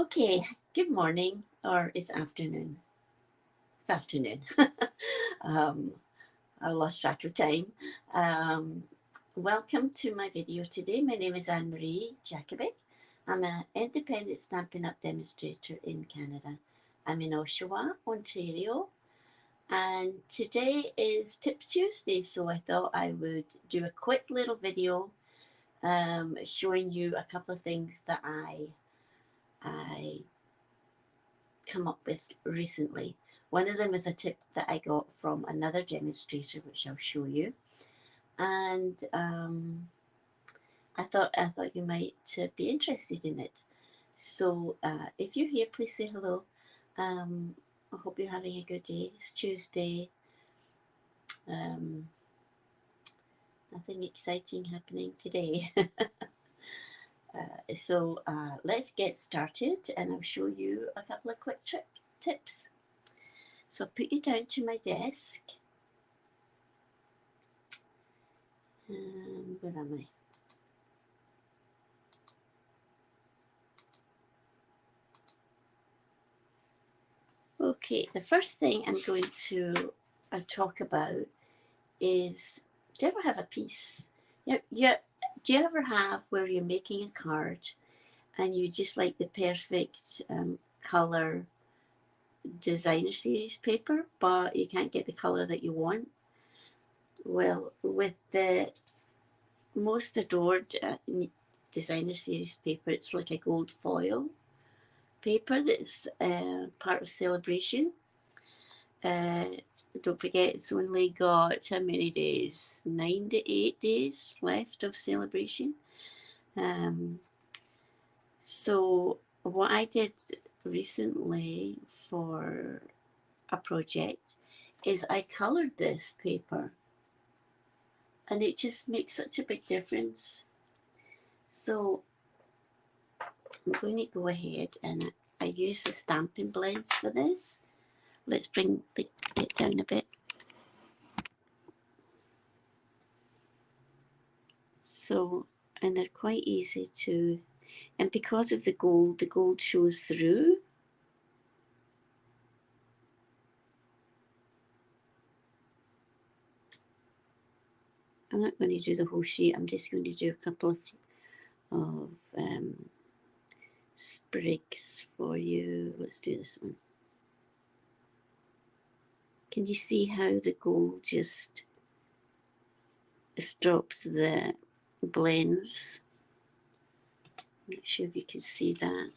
Okay, good morning, or it's afternoon. It's afternoon. um, I lost track of time. Um, Welcome to my video today. My name is Anne Marie Jakovic. I'm an independent Stampin' Up! Demonstrator in Canada. I'm in Oshawa, Ontario, and today is Tip Tuesday, so I thought I would do a quick little video showing you a couple of things that I come up with recently. One of them is a tip that I got from another demonstrator, which I'll show you. And I thought you might be interested in it. So if you're here, please say hello. I hope you're having a good day. It's Tuesday. Um, Nothing exciting happening today. So let's get started, and I'll show you a couple of quick tips. So I'll put you down to my desk. Where am I? Okay, the first thing I'm going to talk about is, do you ever have a piece? Do you ever have where you're making a card and you just like the perfect color designer series paper, but you can't get the color that you want? Well, with the most adored designer series paper, it's like a gold foil paper that's part of Celebration. Don't forget, it's only got how many days? 9 to 8 days left of Celebration. So, what I did recently for a project is I colored this paper, and it just makes such a big difference. So, I'm going to go ahead and I use the Stampin' Blends for this. Let's bring it down a bit. So, and they're quite easy to, and because of the gold shows through. I'm not going to do the whole sheet, I'm just going to do a couple of sprigs for you. Let's do this one. Can you see how the gold just stops the blends? I'm not sure if you can see that.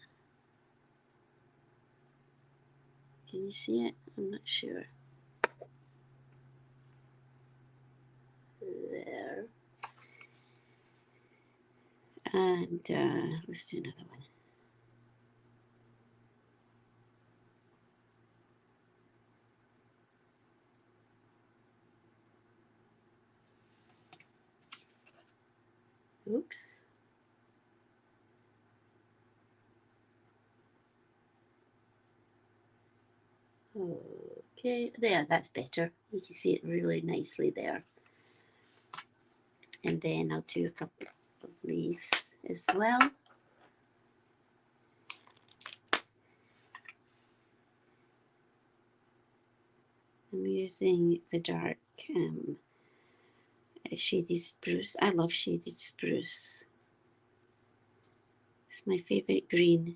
Can you see it? I'm not sure. There. And let's do another one. Oops. Okay, there, that's better. You can see it really nicely there. And then I'll do a couple of leaves as well. I'm using the dark shaded spruce. I love shaded spruce. It's my favourite green.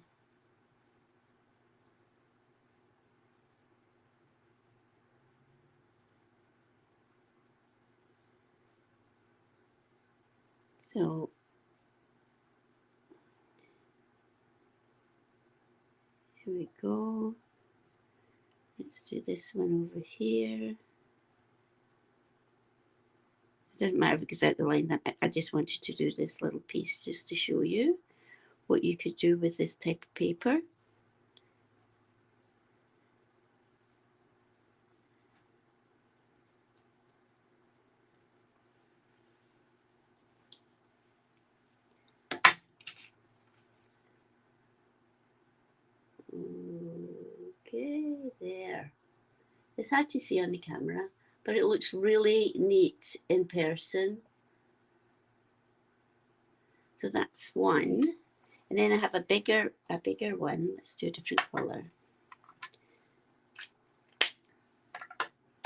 So here we go. Let's do this one over here. It doesn't matter if it goes out the line. I just wanted to do this little piece just to show you what you could do with this type of paper. Okay, there. It's hard to see on the camera, but it looks really neat in person. So that's one. And then I have a bigger one. Let's do a different color.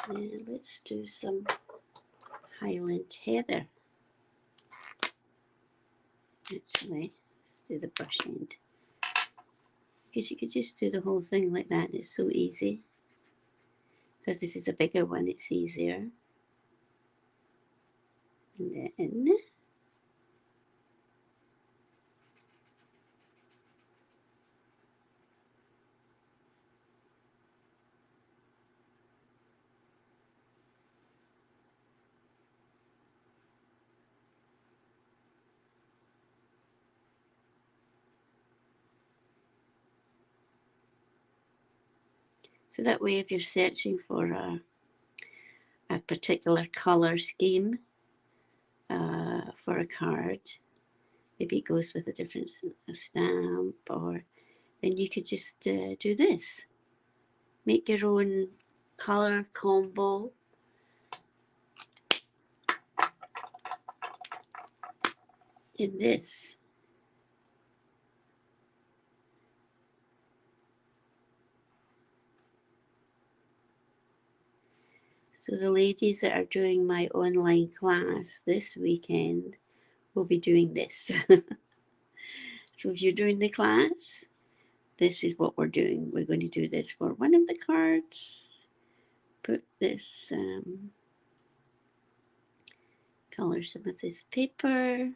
And let's do some Highland Heather. Actually, let's do the brush end. Because you could just do the whole thing like that. It's so easy. Because this is a bigger one, it's easier. And then so that way if you're searching for a particular color scheme for a card, maybe it goes with a different stamp, or then you could just do this. Make your own color combo. In this. So the ladies that are doing my online class this weekend will be doing this. So if you're doing the class, this is what we're doing. We're going to do this for one of the cards. Put this, color some of this paper.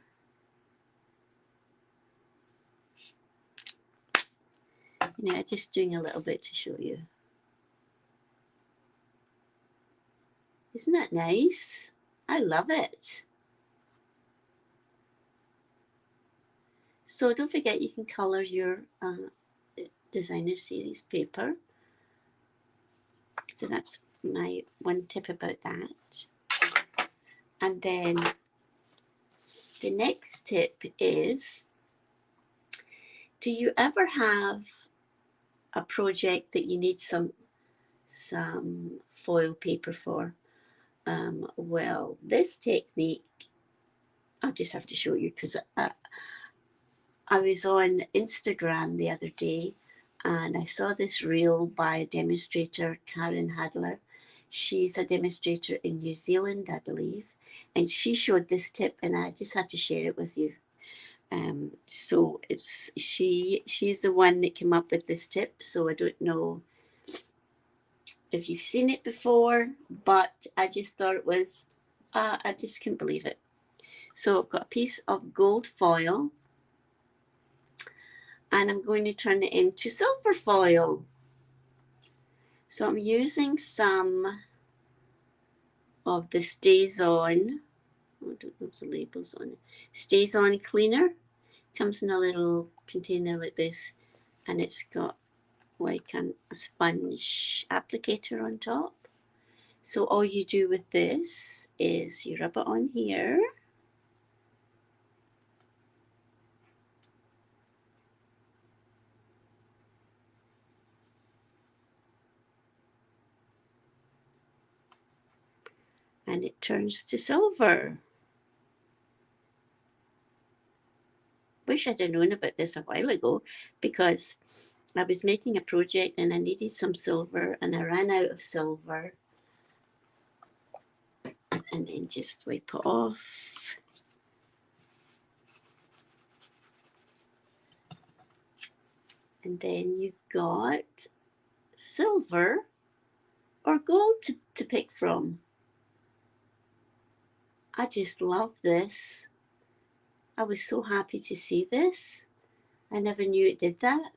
You know, just doing a little bit to show you. Isn't that nice? I love it. So don't forget you can color your designer series paper. So that's my one tip about that. And then the next tip is, do you ever have a project that you need some foil paper for? Well, this technique, I'll just have to show you because I was on Instagram the other day and I saw this reel by a demonstrator, Karen Hadler. She's a demonstrator in New Zealand, I believe, and she showed this tip and I just had to share it with you. So it's she's the one that came up with this tip, so I don't know if you've seen it before, but I just thought it was, I just couldn't believe it. So I've got a piece of gold foil and I'm going to turn it into silver foil. So I'm using some of the StazOn, I don't know if the label's on it, StazOn cleaner. Comes in a little container like this and it's got like a sponge applicator on top. So all you do with this is you rub it on here. And it turns to silver. Wish I'd have known about this a while ago because I was making a project and I needed some silver and I ran out of silver. And then just wipe it off. And then you've got silver or gold to pick from. I just love this. I was so happy to see this. I never knew it did that.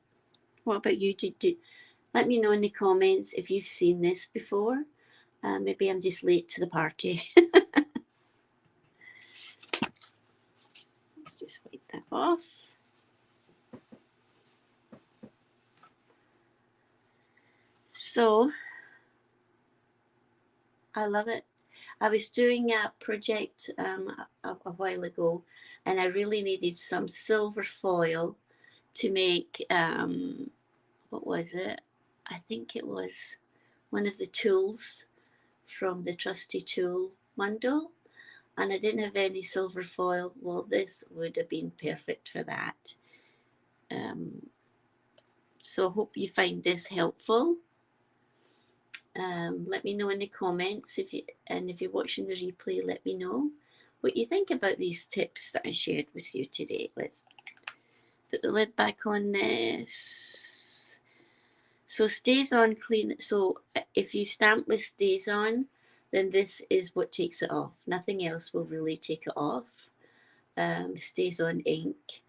What about you? Let me know in the comments if you've seen this before. Maybe I'm just late to the party. Let's just wipe that off. So, I love it. I was doing a project a while ago and I really needed some silver foil to make, what was it? I think it was one of the tools from the Trusty Tool bundle. And I didn't have any silver foil. Well, this would have been perfect for that. So I hope you find this helpful. Let me know in the comments if you're watching the replay, let me know what you think about these tips that I shared with you today. Let's put the lid back on this. So StazOn clean. So if you stamp with StazOn, then this is what takes it off. Nothing else will really take it off. StazOn ink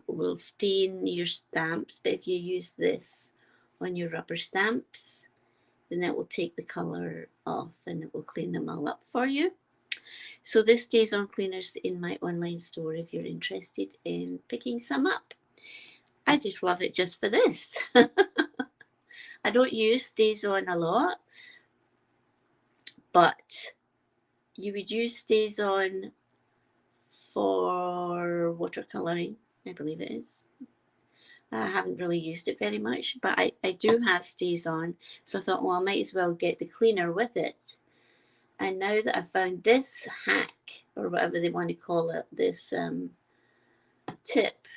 will stain your stamps, but if you use this on your rubber stamps, then it will take the colour off and it will clean them all up for you. So this StazOn cleaners in my online store if you're interested in picking some up. I just love it just for this. I don't use StazOn a lot, but you would use StazOn for watercolouring, I believe it is. I haven't really used it very much, but I do have StazOn, so I thought, well, I might as well get the cleaner with it. And now that I've found this hack, or whatever they want to call it, this tip,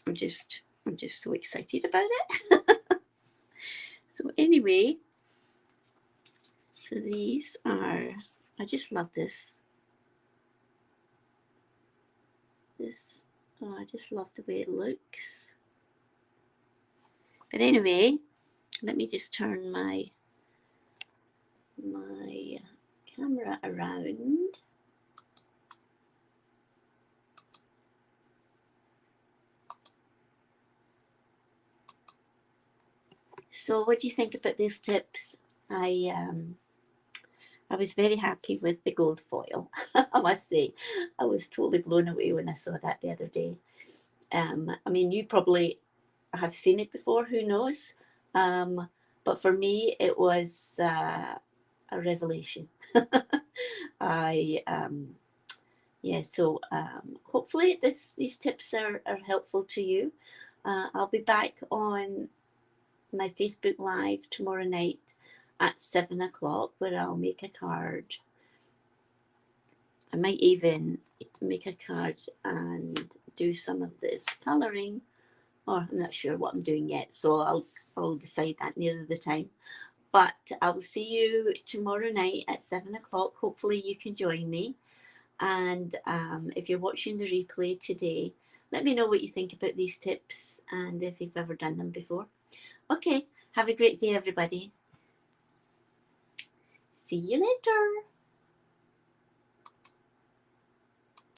I'm just so excited about it. So anyway, so these are, I just love this. Oh, I just love the way it looks. But anyway, let me just turn my camera around. So what do you think about these tips? I was very happy with the gold foil. I must say, I was totally blown away when I saw that the other day. I mean, you probably have seen it before, who knows? But for me, it was a revelation. So hopefully these tips are helpful to you. I'll be back on my Facebook Live tomorrow night at 7 o'clock where I'll make a card. I might even make a card and do some of this colouring, or I'm not sure what I'm doing yet, so I'll decide that nearer the time. But I will see you tomorrow night at 7 o'clock. Hopefully you can join me. And if you're watching the replay today, let me know what you think about these tips and if you've ever done them before. Okay, have a great day, everybody. See you later.